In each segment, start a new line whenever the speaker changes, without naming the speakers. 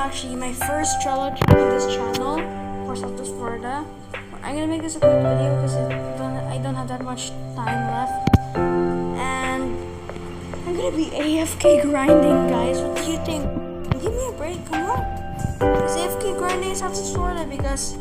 actually my first Trello Check on this channel for Southwest Florida. I'm gonna make this a quick video because I don't have that much time left. And I'm gonna be AFK grinding, guys. What do you think? Give me a break, come on. It's AFK grinding in Southwest Florida because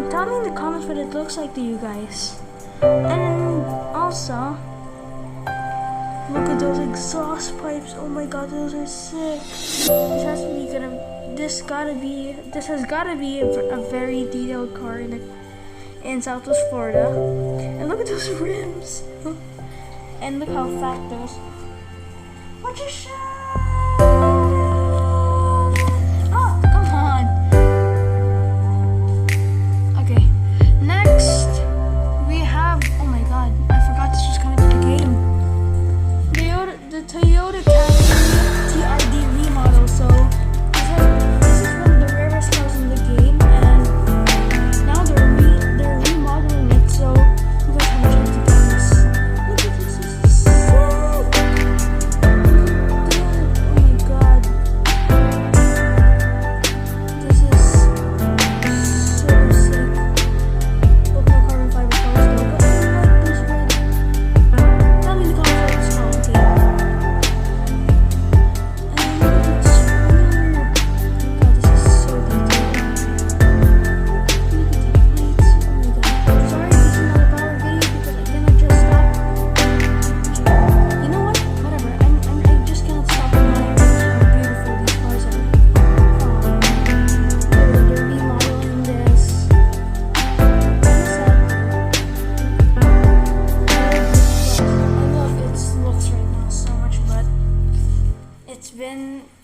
tell me in the comments what it looks like to you guys. And also, look at those exhaust pipes. Oh my god, those are sick. This has gotta be a very detailed car in Southwest Florida. And look at those rims. And look how fat those. What a shot! Toyota Camry TRD remodel. So this is one of the rarest cars in the game, and now they're remodeling it. So you guys have a chance to get this. Look at this, this is sick. Oh my god, this is so sick. Look, no carbon fiber cars though, but I like this red. Tell me in the comments what it's called, okay?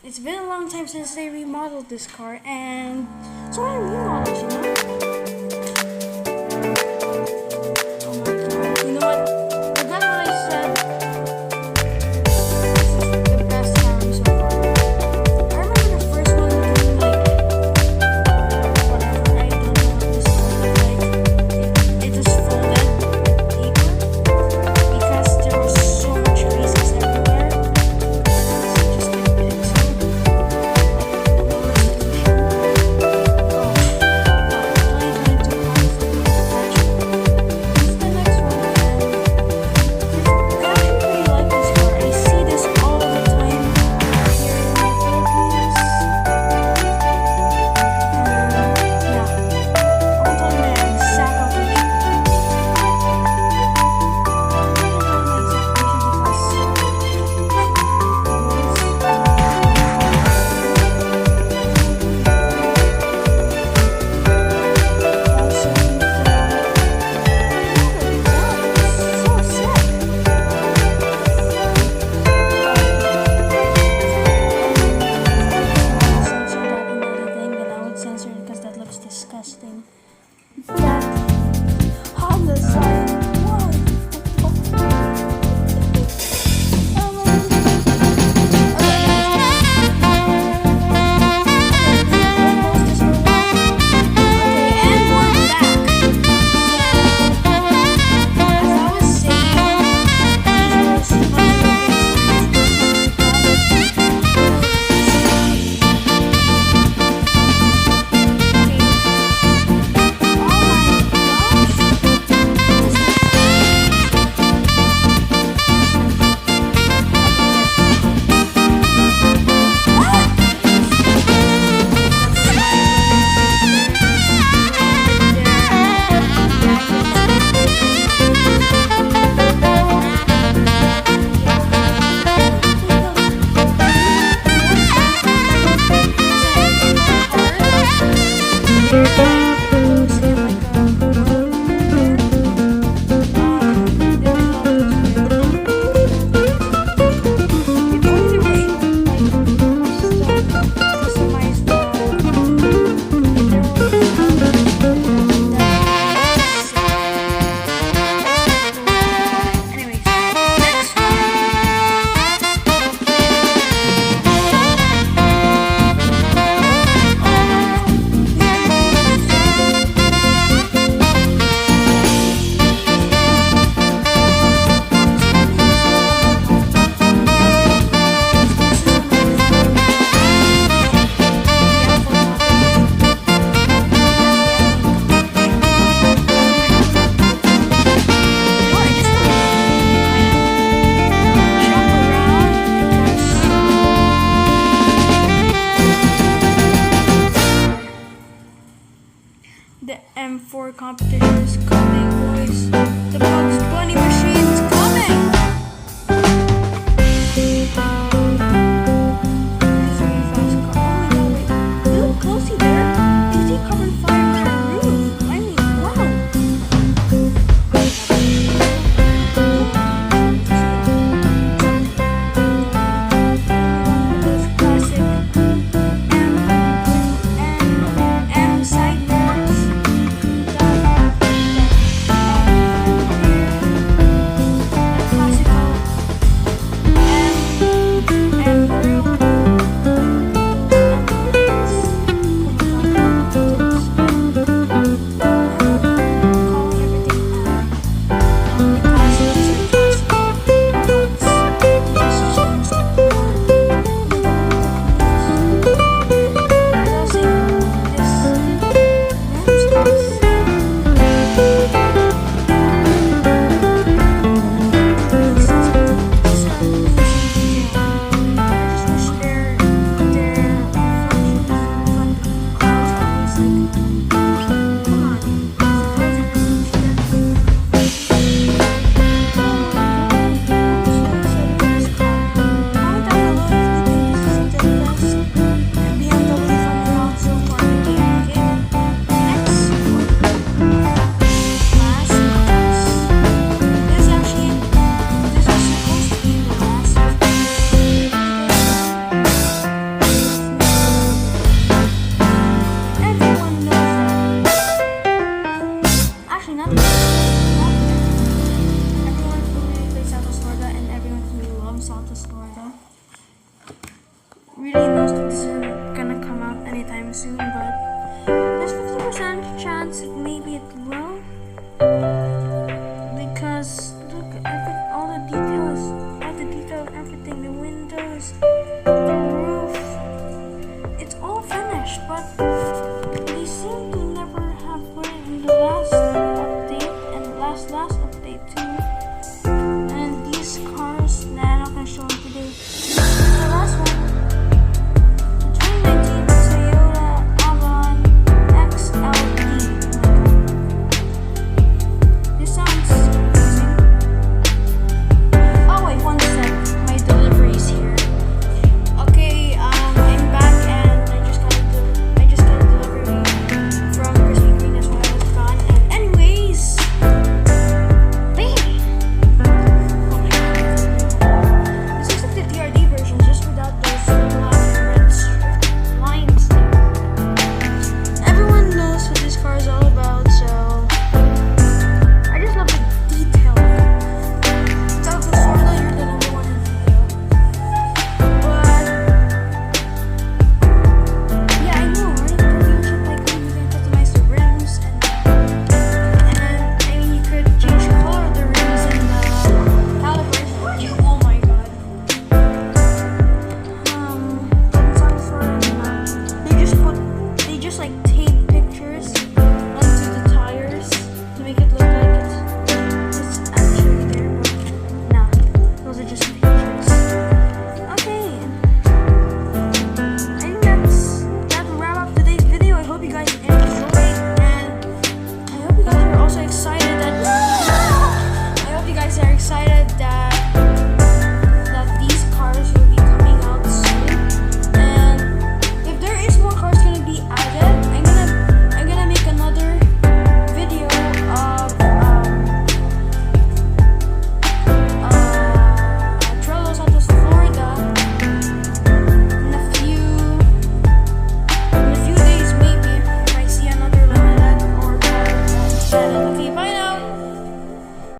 It's been a long time since they remodeled this car, and so many remodels, you know?